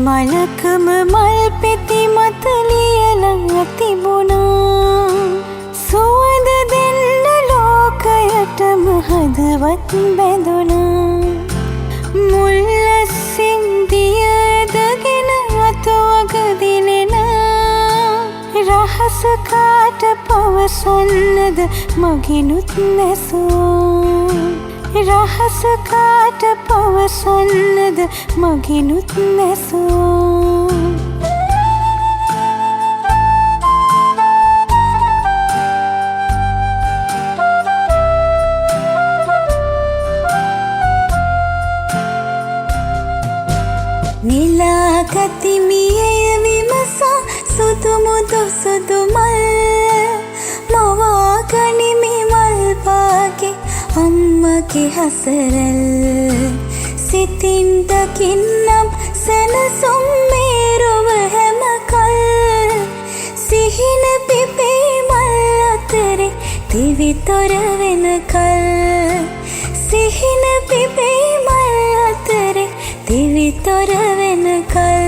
මලකම මල් පෙති මත ලියලා තිබුණා සුවඳ දෙන්න ලෝකයටම හදවත් බැඳුණා මුල්ලසින් දියදගෙන අතවග දිලෙනා රහස කාට පවසන්නද මගෙනුත් නැසූ රහස කාට පවසන්නද මගෙනුත් නැසූ නිලාගතිමිය විමසා සුදුමුදු සුදුමල් මවාගනිමි මල්පාගේ අම්මගේ හසරල් සිතින් දකින්නම් සැනසුම් මේරුව හැමකල් සිහින පිපේ මල් අතරේ දිවිතොර වෙනකල් සිහින පිපේ මල් අතරේ දිවිතොර වෙනකල්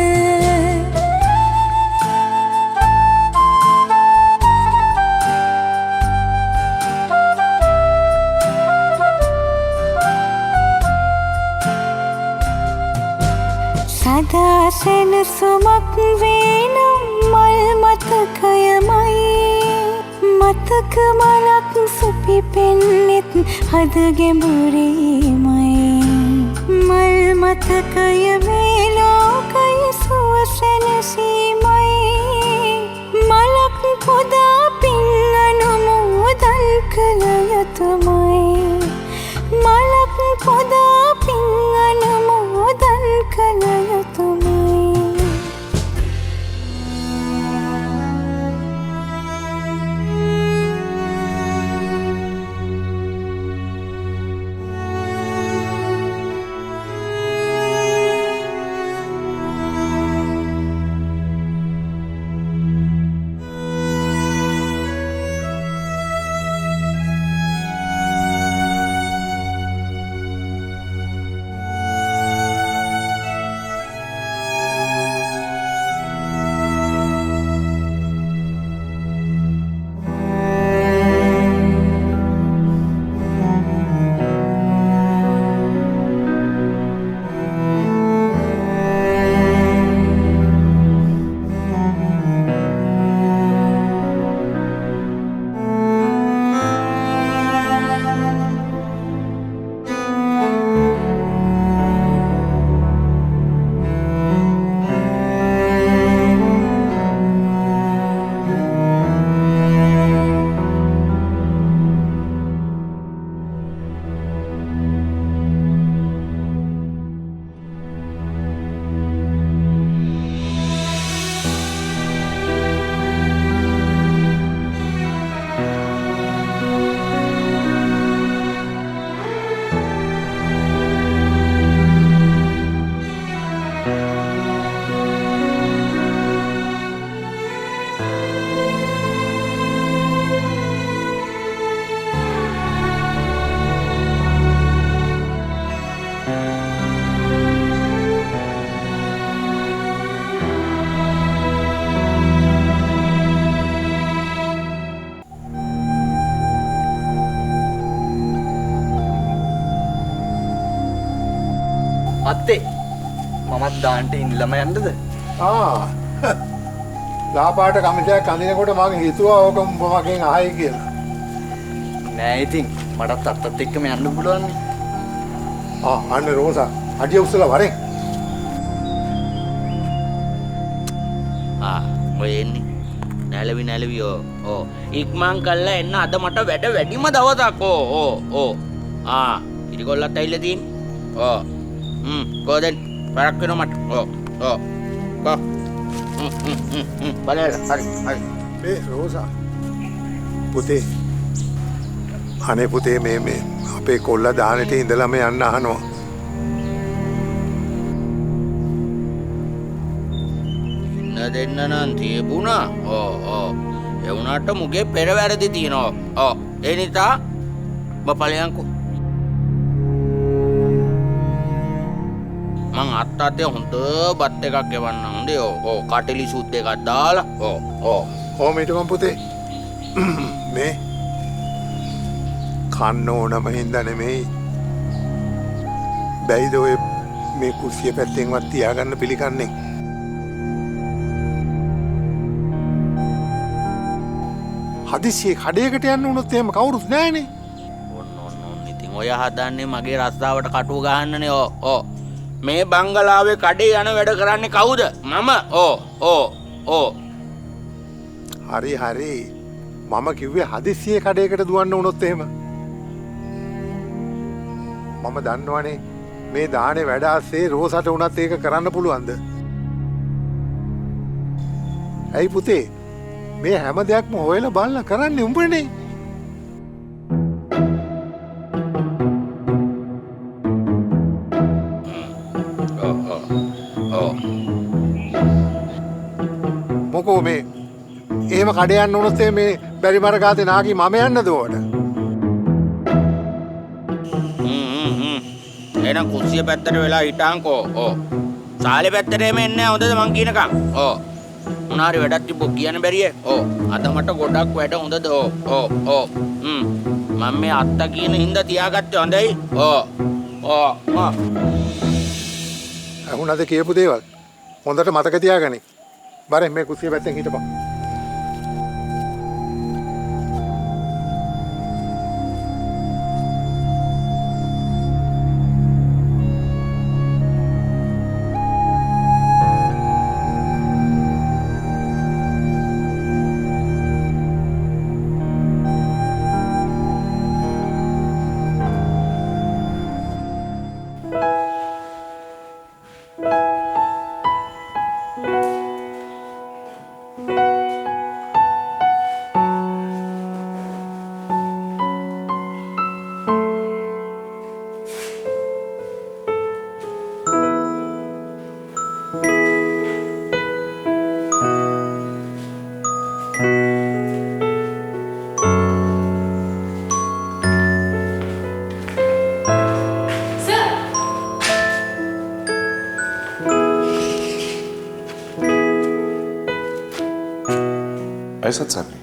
සදා සෙනසුමක් වේනම් මල් මතකයමයි මතක මලක් සුපිපෙන්නෙත් හද ගැඹුරීමයි මල් මතකය මේ ලෝකය සුවසැනසීමයි මලක් පුදා පින් අනුමෝදන් කළ යුතුමයි මලක් පුදා පින් අනුමෝදන් කළ යුතුමයි අත්තේ මමත් දාන්ට ඉන්නලම යන්නද? ලාපාට කමිටයක් අඳිනකොට මම හිතුවා ඕක උඹ මගෙන් ආයි කියලා. නෑ ඉතින් මටත් අත්තත් එක්කම යන්න පුළුවන් නේ. අන්න රෝසා අඩිය උස්සලා වරෙන්. ඔය එන්නේ. නැලවි ඕ ඉක්මන් කළා එන්න අද මට වැඩ වැඩිම දවසක් ඕ ඉරිගොල්ලත් ඇවිල්ලා තියෙන්නේ. ගෝදෙන් වැඩක් වෙනවා මට. කෝ බලන්න හරි. මේ රෝසා පුතේ අනේ පුතේ මේ අපේ කොල්ලා දානෙට ඉඳලාම යන්න අහනවා. ඉන්න දෙන්න නම් තියුණා. ඒ වුණාට මුගේ පෙර වැරදි තියෙනවා. ඒ නිසා මම ඵලයන්කෝ මං අත්තතේ හොඳ බත් එකක් එවන්න හොඳේ. ඕ කටලි සුද්ද එකක් දාලා. ඕම හිටපන් පුතේ. මේ කන්න ඕනම හින්දා නෙමෙයි. බැයිද ඔය මේ කුස්සිය පැත්තෙන්වත් තියාගන්න පිළිකන්නේ. හදිසියේ කඩේකට යන්න වුණොත් එහෙම කවුරුත් නැහනේ. ඔන්න ඉතින් ඔය හදන්නේ මගේ රස්සාවට කටුව ගහන්නනේ. මේ බංගලාවේ කඩේ යන වැඩ කරන්නේ කවුද? මම. හරි. මම කිව්වේ හදිසියේ කඩේකට දුවන්න වුණොත් එහෙම. මම දන්නවනේ මේ දානේ වැඩ ආස්සේ රෝසට වුණත් ඒක කරන්න පුළුවන්ද? ඇයි පුතේ? මේ හැම දෙයක්ම හොයලා බලලා කරන්නේ උඹනේ. මොකෝ මේ එහෙම කඩේ යන්න උනොත් මේ බැරි මර ගාතේ නාකි මම යන්නද ඕකට? එහෙනම් කුස්සිය පැත්තට වෙලා හිටාන්කෝ. සාලේ පැත්තට එමෙ එන්නේ හොඳද මං කියනකම්. මොනාරි වැඩක් තිබ්බොත් කියන්න බැරියේ. අද මට ගොඩක් වැඩ හොඳද? මම මේ අත්ත කියන හින්දා තියාගත්තේ හොඳයි. අහුණද කියපු දේවල් හොඳට මතක තියාගනි. බරේ මේ කුස්සිය පැත්තෙන් හිටපන්. ऐसाच चालली.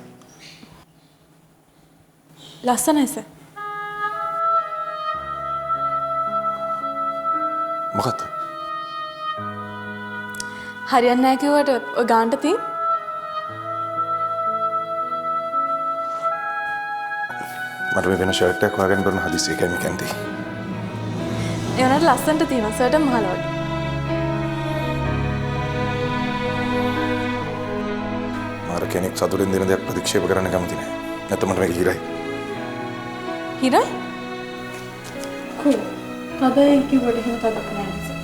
ලස්සනයි සර්. මොකක්ද? හරියන්නේ නැහැ කිව්වට ඔය ගානට තින්. මට මේ වෙන ෂර්ට් එකක් හොයාගන්න බැරුණ හදිස්සිය කැමි කැන්ති. ඒ වුණාට ලස්සනට තියෙනවා සර්ට මහලා වගේ. මාර කෙනෙක් සතුටින් දෙන දෙයක් ප්‍රතික්ෂේප කරන්න කැමති නෑ. නැත්නම් මට මේක හිරයි. හිරයි? cool. හැබැයි කිව්වට එහෙම තදක නෑ සර්.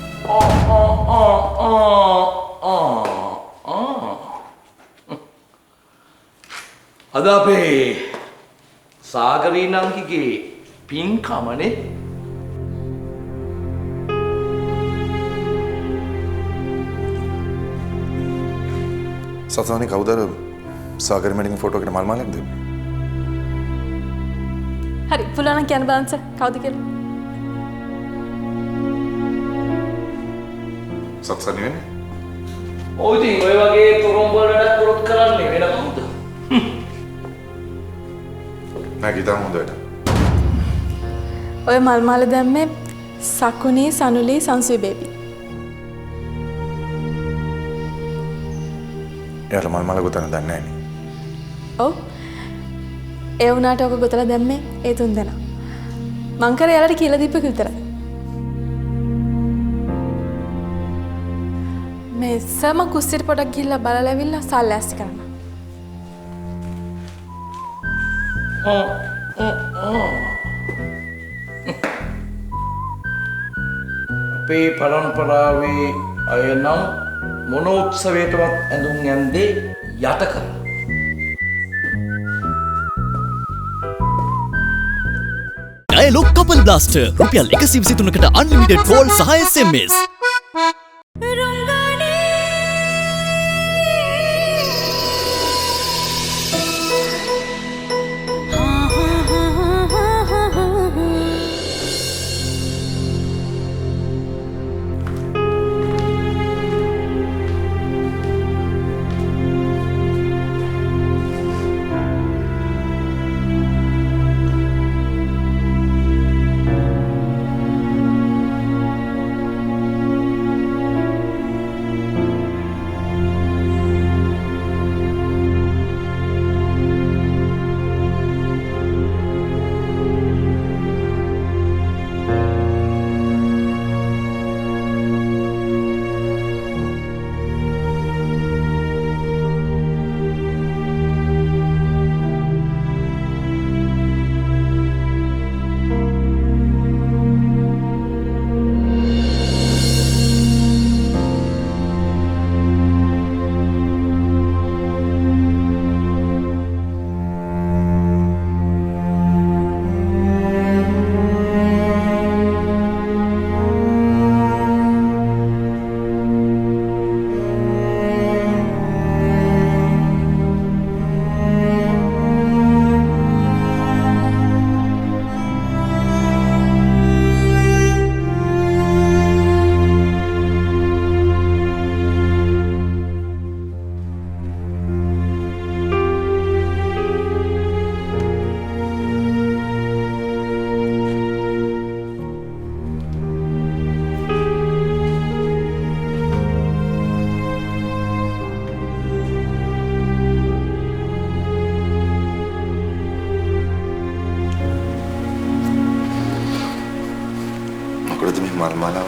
අද අපේ සාගරී නංගිගේ පින්කමනේ. සතවනි කවුද සාගරි මැඩින් ෆෝටෝ එකට මල් මාලයක් දෙන්නේ? හරි පුළුවන් නම් කියන්න බලන්න සර් කවුද කියලා. සත්සනි වෙන්නේ? ඔය ඉතින් ඔය වගේ තොරම්බල් වැඩක් කරොත් කරන්නේ වෙන කවුද? නෑ ගිතා හොඳට. ඔය මල් මාල දැම්මේ සකුනි සනුලි සංසුයි බේබි. එයාලා මල් මාල ගොතන්න දන්නේ නෑනේ. ඔව්. ඒ වුණාට ඔක ගොතලා දැම්මේ ඒ තුන් දෙනා. මං කරේ එයාලට කියලා දීපක විතරයි. මේ සම කුස්සියට පොඩක් ගිහිල්ලා බලලා ඇවිල්ලා සල්ලි ඇස්ති කරන්න. අපේ පරම්පරාවේ අය නම් මොන උත්සවයකටවත් ඇඳුම් යන්නේ යට කරලා. ඩයලොග් කපල් බ්ලාස්ටර් රුපියල් 123කට අන්ලිමිටඩ් කෝල් සහ SMS.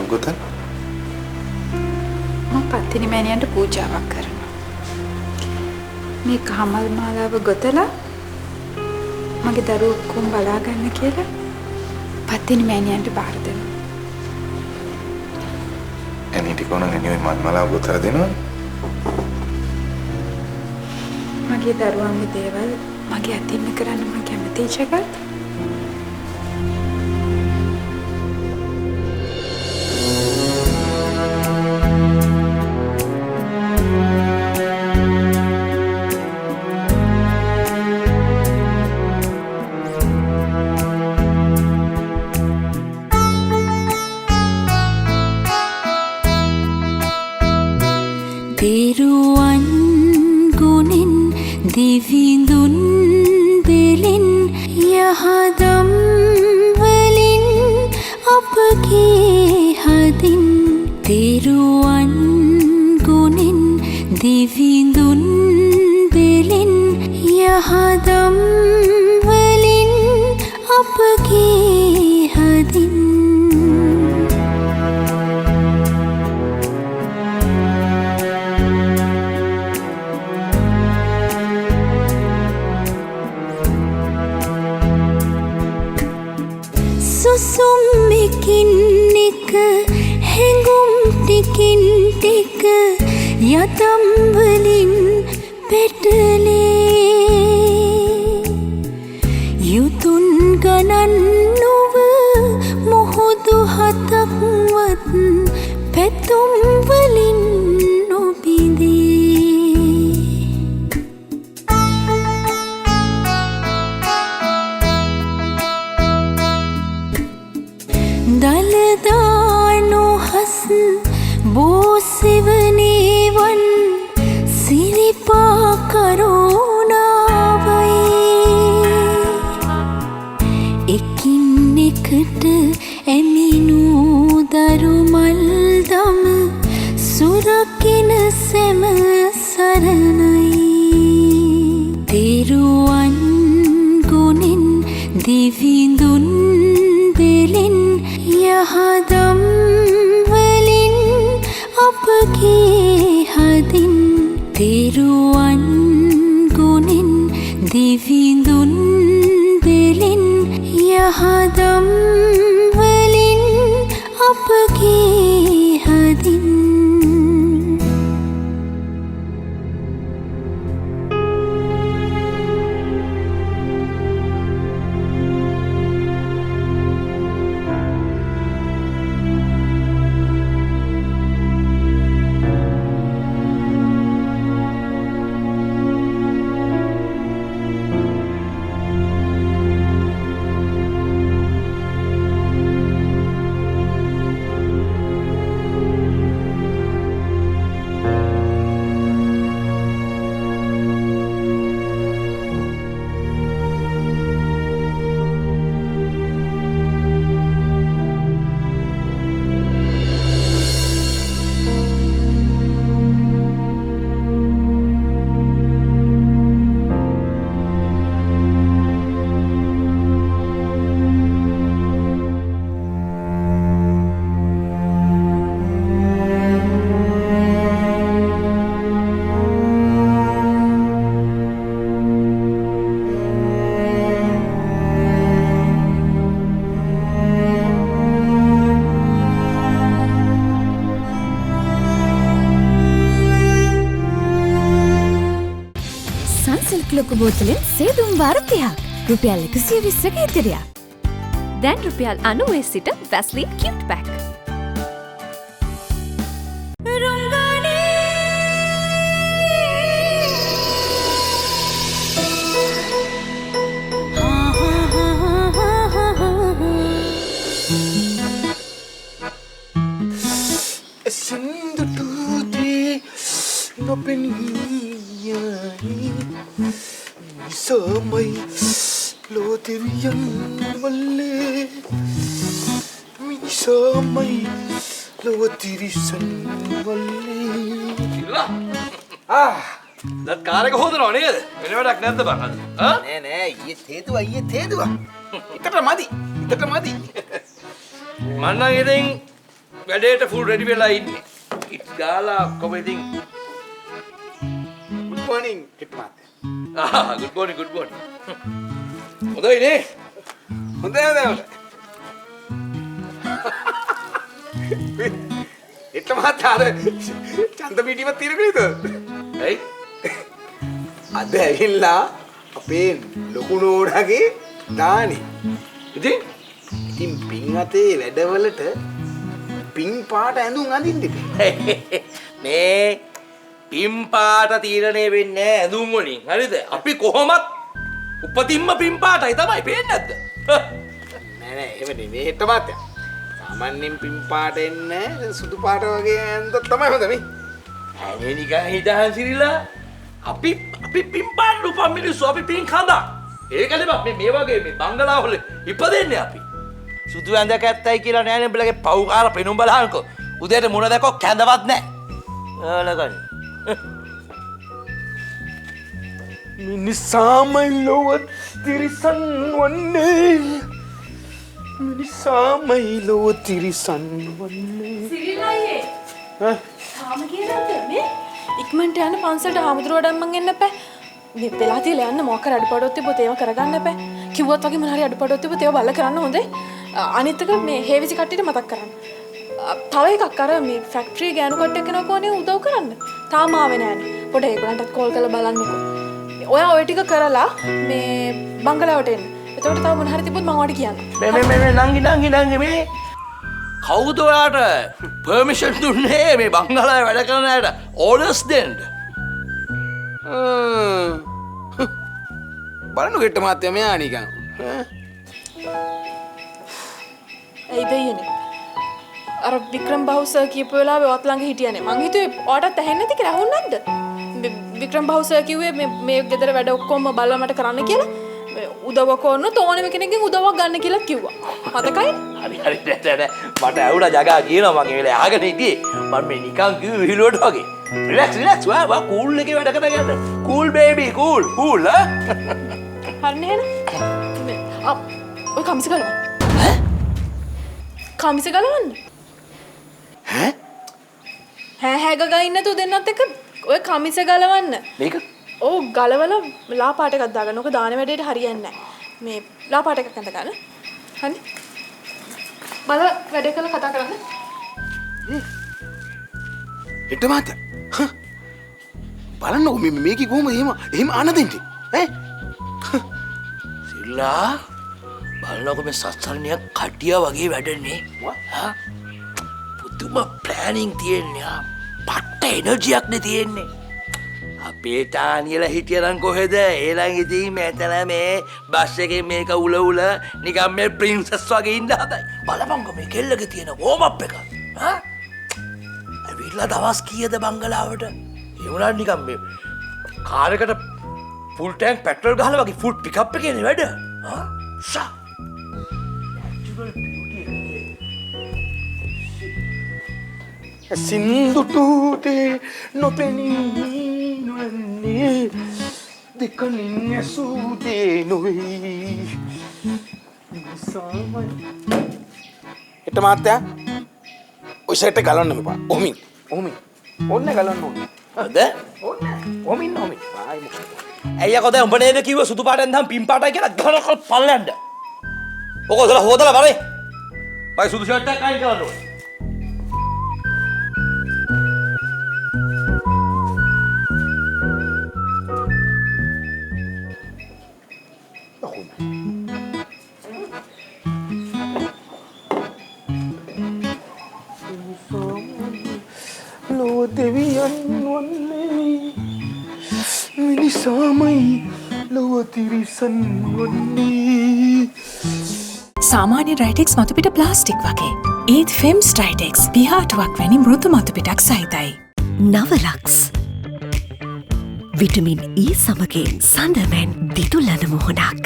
මාලාවක් ගොතන්න. මම පත්තිනි මෑණියන්ට පූජාවක් කරනවා. මේ කහමල් මාලාව ගොතලා මගේ දරුවෝ ඔක්කොම බලා ගන්න කියලා පත්තිනි මෑණියන්ට බාර දෙනවා. ඇනීටි කොන නෙවෙයි මල් මාලාව ගොතලා දෙනවා. මගේ දරුවන්ගේ දේවල් මගේ අතින්ම කරන්න මම කැමතියි Jagath. Tiruan gunin dividun belin yahadam velin apage hadin Tiruan gunin dividun belin yahadam velin apage hadin සුම්මිකින් එක හැඟුම් ටිකින් ටික යතම් වලින් පෙටලේ යුතුන් ගණන් නොව මොහොදු හතක්වත් පැතුම් වලින් නොබිඳේ දලදානු හස් බෝසිවනේවන් සිරිපා කරුණාවයි එකින් එකට ඇමිනූ දරුමල් දම සුරකින සැම සරණයි තෙරුවන් ගුණෙන් දිවිඳුන් belin yahadam velin apage hadin Tiruan gunin dividun belin yahadam velin apage hadin ලොකු බෝතලෙන් සේදුම් වාර 30ක් රුපියල් 120ක ඉතිරියක්. දැන් රුපියල් 90 සිට වැස්ලින් කියුට් පැක්. සින්දු තුති නොපෙනියයි සමයි ලෝතිරියන් වල්ලේ මිසමයි ලෝතිරිසන් වල්ලේ දත් කාරක හොදනව නේද? වෙන වැඩක් නැද්ද බං අද? නෑ නෑ ඊයේ තේදුවා. එකට මදි. මන්නම් ඉතින් වැඩේට ෆුල් රෙඩි වෙලා ඉන්නේ. ඉට් ගාලා ඔක්කොම ඉතින් good morning හිට මහත්තයා. good morning good morning. හොඳයි නේ? හොඳයි හොඳයි. හිට මහත්තයා අර චන්ද පිටිම තිරකේද? ඇයි? අද ඇවිල්ලා අපේ ලොකු නෝඩගේ දානි. ඉතින් පින් අතේ වැඩවලට පින් පාට ඇඳුම් අඳින්න මේ පින් පාට තීරණය වෙන්නේ ඇඳුම් වලින්. හරිද? අපි කොහොමත් උපතින්ම පින් පාටයි තමයි පේන්නේ නැද්ද? නෑ නෑ එහෙම නෙමෙයි හිට මහත්තයා. සාමාන්‍යයෙන් පින් පාට එන්නේ සුදු පාට වගේ ඇඳුම් තමයි හොඳ මේ. අනේ නිකන් හිතහන් සිරිලා අපි පින් පාට උපන් මිනිස්සු අපි පින් කඳා. ඒකනේ මේ වගේ මේ බංගලාවල ඉපදෙන්නේ අපි. සුදු ඇඳ කැත්තයි කියලා නෑනේ උඹලගේ පව්කාර පෙනුම් බලහන්කෝ. උදේට මුණ දැක්කොත් කැඳවත් නෑ. ආලගන්න. මිනිසාමයි ලොව තිරිසන් වන්නේ. මිනිසාමයි ලොව තිරිසන් වන්නේ. සිරිලායේ. තාම කියලාද මේ ඉක්මනට යන්න පන්සලට ආමුදුරුවට මං එන්න එපා. මේ වෙලා තියලා යන්න මොකක් කර අඩපාඩුවක් තිබ්බොත් ඒව කරගන්න එපා. කිව්වත් වගේ මොන හරි අඩපාඩුවක් තිබ්බොත් ඒව බලලා කරන්න හොඳයි. අනිත් එක මේ හේවිසි කට්ටියට මතක් කරන්න. තව එකක් අර මේ ෆැක්ටරි ගෑනු කට්ටියක් එනවා කොහොනේ උදව් කරන්න. තාම ආවේ නෑනේ. පොඩ ඒගොල්ලන්ටත් කෝල් කරලා බලන්නකෝ. ඔයා ওই ටික කරලා මේ බංගලාවට එන්න. එතකොට තව මොන හරි තිබ්බොත් මම ඔයාලට කියන්නම්. මේ නංගි මේ කවුද ඔයාට පර්මිෂන් දුන්නේ මේ බංගලාවේ වැඩ කරන අයට ඕඩර්ස් දෙන්න? බලන්න ගෙට මහත්තයා මෙයා නිකන්. ඇයි දෙයනේ? අර වික්‍රම් බහු සර් කියපු වෙලාවේ ඔයත් ළඟ හිටියනේ. මං හිතුවේ ඔයාටත් ඇහෙන්නේ නැති කියලා. ඇහුන්නේ නැද්ද? වික්‍රම් බහු සර් කිව්වේ මේ ගෙදර වැඩ ඔක්කොම බලලා මට කරන්න කියලා. උදව්වක් ඕනොත් ඕනෙම කෙනෙක්ගෙන් උදව්වක් ගන්න කියලා කිව්වා. මතකයිද? හරි නෑ මට ඇහුණා ජගා කියනවා මම ඒ වෙලාවේ අහගෙන හිටියේ. මම මේ නිකන් කිව්වේ විහිළුවට වගේ. රිලැක්ස් වා කූල් එකේ වැඩ කරගෙන යන්න. කූල් බේබි කූල් ඈ. හරිනේ නේද? ඔය කමිස ගලවන්න. කමිස ගලවන්න. හැ ගගා ඉන්න තු දෙන්නත් එක්ක ඔය කමිස ගලවන්න. මේක? ඔව් ගලවලා ලා පාට එකක් දාගන්න. ඔක දාන වැඩේට හරියන්නේ නැහැ. මේ ලා පාට එකක් අඳ ගන්න. හරි? බල වැඩේ කරලා කතා කරන්න. හිට මහත්තයා. බලන්නකො මේකේ කොහොමද එහෙම ආනදෙන්නේ? ඈ? සිල්ලා බලනකො මේ සත්සරණිය කටියා වගේ වැඩන්නේ. පුදුම ප්ලෑනින් තියෙන්නේ. පට්ට එනර්ජියක් නේ තියෙන්නේ. අපේ තානියලා හිටියනම් කොහෙද? ඒලන් ඉතින් මෙතන මේ බස් එකේ මේක උල නිකන් මේ ප්‍රින්සස් වගේ ඉන්න හදයි. බලපංකෝ මේ කෙල්ලගේ තියෙන වෝම් අප් එක. ඇවිල්ලා දවස් කීයද බංගලාවට? ඒ වුණා නිකන් මේ කාර් එකට ෆුල් ටැංක් පෙට්‍රල් ගහලා වගේ ෆුල් පිකප් එකේනේ වැඩ. ෂා සින්දු තුටේ නොපෙනී නොන්නේ දෙකනින් ඇසූදේ නොවෙයි. හිට මහත්තයා ඔය සෙට් එක ගලවන්න මෙපා. ඔමින් ඔන්න ගලවන්න ඕනේ. හොඳ? ඔමින් ආයි මොකද? ඇයි අකෝ දැන් උඹ නේද කිව්ව සුදු පාටෙන් දම් පින් පාටයි කියලා ගහනකොල් පල්ලෙන්ද? ඔක හොදලා බලේ. බයි සුදු ෂර්ට් එකක් අයින් කරන්න ඕනේ. දෙවියන් වන්නේ මිනිසාමයි ලොව තිරිසන් වන්නේ. සාමාන්‍ය රයිටෙක්ස් මතුපිට ප්ලාස්ටික් වගේ. ඒත් ෆෙම්ස් රයිටෙක්ස් පිහාටුවක් වැනි මෘදු මතුපිටක් සහිතයි. නවලක්ස් විටමින් E සමගින් සඳමෙන් දිදුලන මුහුණක්.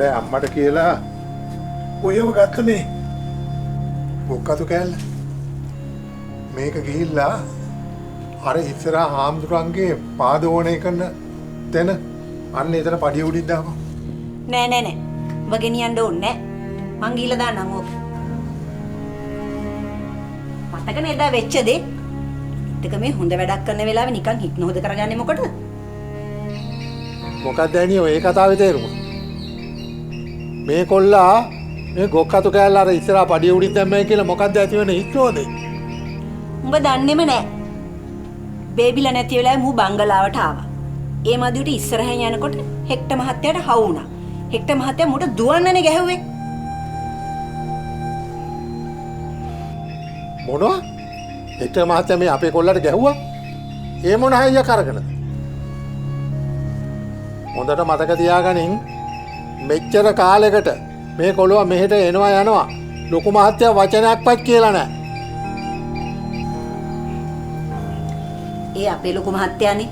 බෑ අම්මට කියලා ඔයව ගත්ත මේ බොක්කතු කෑල්ල. මේක ගිහිල්ලා අර ඉස්සරහා හාමුදුරන්ගේ පාද ඕනේ කරන තැන අන්න එතන පඩිය උඩින් දාපන්. නෑ නෑ නෑ. ඔබ ගෙනියන්න ඕනේ නෑ. මං ගිහලා දාන්නම් ඕක. මතක නේද වෙච්ච දේ? ටික මේ හොඳ වැඩක් කරන වෙලාවේ නිකන් හිට නොහොද කරගන්නේ මොකටද? මොකක්ද ඇණිය ඔය කතාවේ තේරුම? මේ කොල්ලා මේ ගොක්කතු කෑල්ල අර ඉස්සරහා පඩිය උඩින් දැම්මයි කියලා මොකක්ද ඇති වෙන හිතෝදේ? උඹ දන්නේම නෑ. බේබිලා නැති වෙලාවේ මූ බංගලාවට ආවා. ඒ මදියට ඉස්සරහින් යනකොට හෙක්ටර් මහත්තයාට හවු වුණා. හෙක්ටර් මහත්තයා මුට දුවන්නනේ ගැහුවේ. මොනවා? හෙක්ටර් මහත්තයා මේ අපේ කොල්ලට ගැහුවා? ඒ මොන හයිය කරගෙනද? හොඳට මතක තියාගනින් මෙච්චර කාලෙකට මේ කොළුව මෙහෙට එනවා යනවා ලොකු මහත්තයා වචනයක්වත් කියලා නැහැ. ඒ අපේ ලොකු මහත්තයානේ.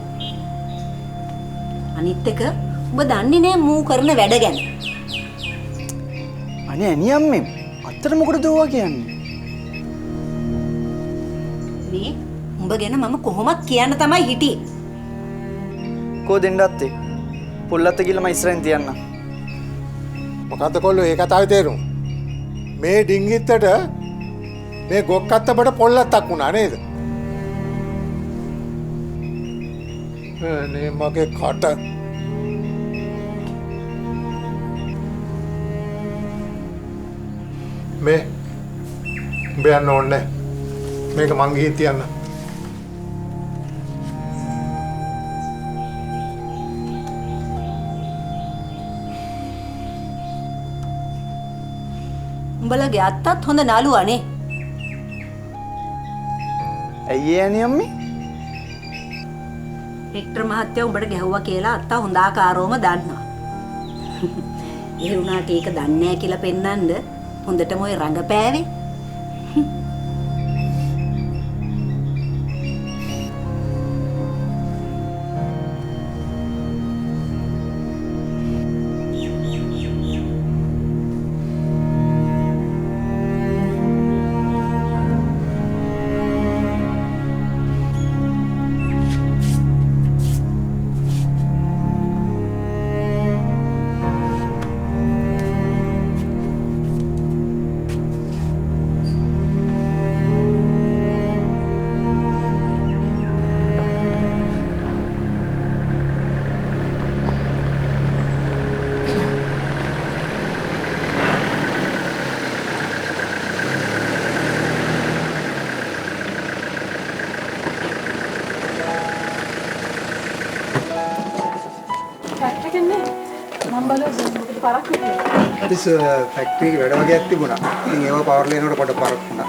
අනිත් එක ඔබ දන්නේ නෑ මූ කරන වැඩ ගැන. අනේ ඇනියම්මේ අත්තර මොකටද ඕවා කියන්නේ? මේ උඹ ගැන මම කොහොමත් කියන්න තමයි හිටියේ. කෝ දෙන්න අත්තේ? පොල්ලත්ත කියලා මම ඉස්සරහින් තියන්න. මොකද්ද කොල්ලෝ ඒ කතාවේ තේරුම? මේ ඩිංගිත්තට මේ ගොක්කත්තබට පොල්ලත්තක් වුණා නේද? නේ මගේ කට මේ බයන්න ඕනේ මේක මං ගිහින් තියන්න. උඹලගේ අත්තත් හොඳ නළුවානේ. ඇයි ඒ ඇනියම්මේ? හෙක්ටර් මහත්තයා උඹට ගැහුවා කියලා අත්තා හොඳ ආකාරවම දන්නවා. ඒ වුණාට ඒක දන්නේ නැහැ කියලා පෙන්නන්න හොඳටම ඔය රඟපෑවේ. ඉතින් ෆැක්ටරි එකේ වැඩ වගේක් තිබුණා. ඉතින් ඒව පවර් ලේනකට පොඩ පරක් වුණා.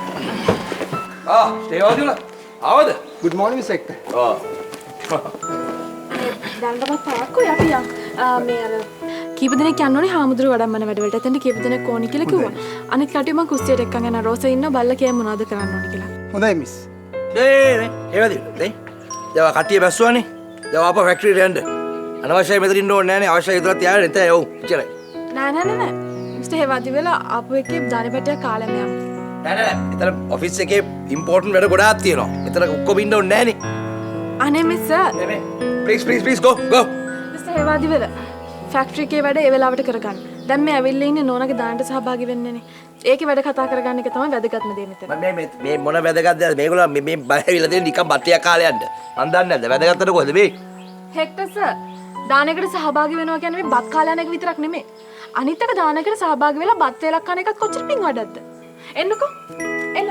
ස්ටේවාදිලා ආවද? good morning Mr. Hector. දැන්ටමත් තාක්කෝ අපි යන් මේ අර කීප දෙනෙක් යන්න ඕනේ හාමුදුරුවෝ වඩම්මන වැඩවලට. එතනට කීප දෙනෙක් ඕනි කියලා කිව්වා. අනිත් කටිය මං කුස්සියට එක්කන් යන රෝස ඉන්න බල්ලා කියයි මොනවද කරන්න ඕනි කියලා. හොඳයි මිස්. ඒවදිලා නේ. දැන් කට්ටිය බැස්සුවානේ. දැන් ආපහු ෆැක්ටරියට යන්න. අනවශ්‍යයි මෙතන ඉන්න ඕනේ නෑනේ. අවශ්‍යයි විතරක් තියාගෙන එතන යව්. ඉච්චරයි. නෑ. මිස්ටර් හේවාදි වෙලා ආපු එකේ දානෙපැටියක් කාලෙම යමු. නෑ. එතන ඔෆිස් එකේ ඉම්පෝටන්ට් වැඩ ගොඩාක් තියෙනවා. එතන ඔක්කොම ඉන්න ඕනේ නෑනේ. අනේ මිස් සර්. නේ. Please go. මිස්ටර් හේවාදි වෙලා ෆැක්ටරි එකේ වැඩ ඒ වෙලාවට කරගන්න. දැන් මේ ඇවිල්ලා ඉන්නේ නෝනාගේ දානට සහභාගී වෙන්නනේ. ඒකේ වැඩ කතා කරගන්න එක තමයි වැදගත්ම දේ මෙතන. මේ මොන වැදගත්ද? මේගොල්ලෝ මේ බය වෙලා දෙන නිකන් බට්ටියක් කාලේ යන්න. මන් දන්නේ නැද්ද? වැදගත්තට කොහෙද මේ? හෙක්ටර් සර් දානයකට සහභාගී වෙනවා කියන්නේ මේ බත් කාලා යන එක විතරක් නෙමෙයි. අනිත් එක දානයකට සහභාගී වෙලා බත් වේලක් කන එකත් කොච්චර පිං වඩක්ද? එන්නකෝ. එන්න.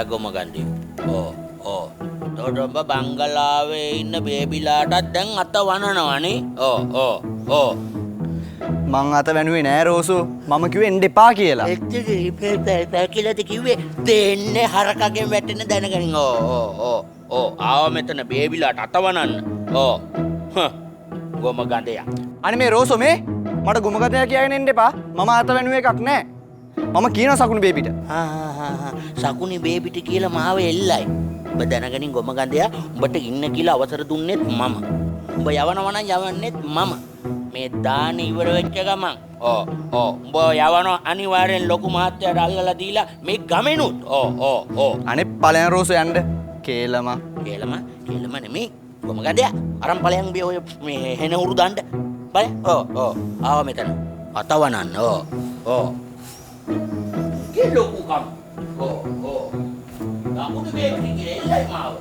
ගොම ගන්දිය. තොට ඔබ බංගලාවේ ඉන්න බේබිලාටත් දැන් අත වනනවනේ. මං අත වැනුවේ නෑ රෝසු. මම කිව්වේ එන්න එපා කියලා. කියලාද කිව්වේ දෙන්නේ හරකගෙන් වැටෙන දැනගනින්. ආව මෙතන බේබිලාට අත වනන්න. ගොම ගඳයා. අනේ මේ රෝසෝ මේ මට ගොම ගඳයා කියගෙන එන්න එපා. මම අත වැනුවේ එකක් නෑ. මම කියනවා සකුණු බේබිට. සකුණි බේබිට කියලා මාව එල්ලයි. ඔබ දැනගනින් ගොම ගඳයා උඹට ඉන්න කියලා අවසර දුන්නෙත් මම. උඹ යවනවා නම් යවන්නෙත් මම. මේ දාන ඉවර වෙච්ච ගමන් උඹ යවනවා අනිවාර්යෙන් ලොකු මහත්තයාට අල්ලලා දීලා මේ ගමෙනුත් අනේ ඵලයන් රෝසෝ යන්න. කේලම නෙමෙයි ගොම ගඳයා අරන් ඵලයන් බිය ඔය මේ හෙන උරු දාන්න. බලන්න ආව මෙතන අතවනන්න. Cái lục của cầm. Đó có cái bê cái gì đấy lấy màu.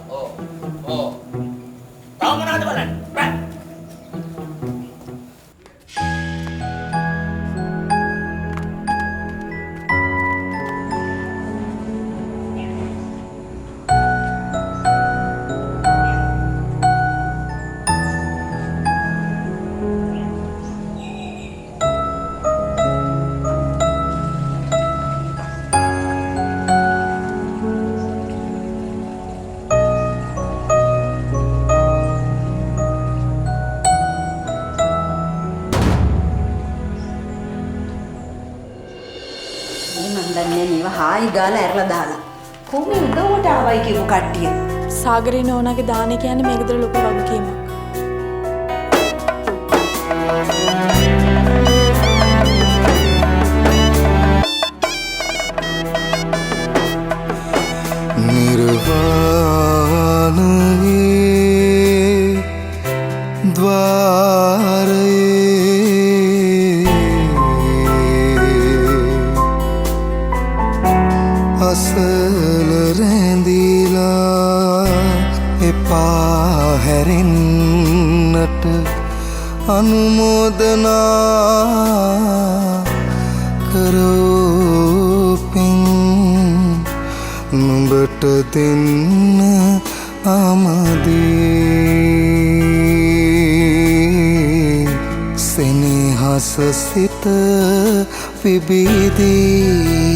Đó cái nào đó bạn. Hi ගාලා ඇරලා දාලා. කොහොමද උදවට ආවයි කියපු කට්ටිය? සාගරේ නෝනාගේ දාන කියන්නේ මේකතර ලොකු වගකීමක්. නිර්වාණයේ ద్వාරයේ අසල රැඳිලා එපා හැරෙන්නට අනුමෝදනා කරෝපින් නුඹට දෙන්න අමදී සෙනෙහස සිත විබිදී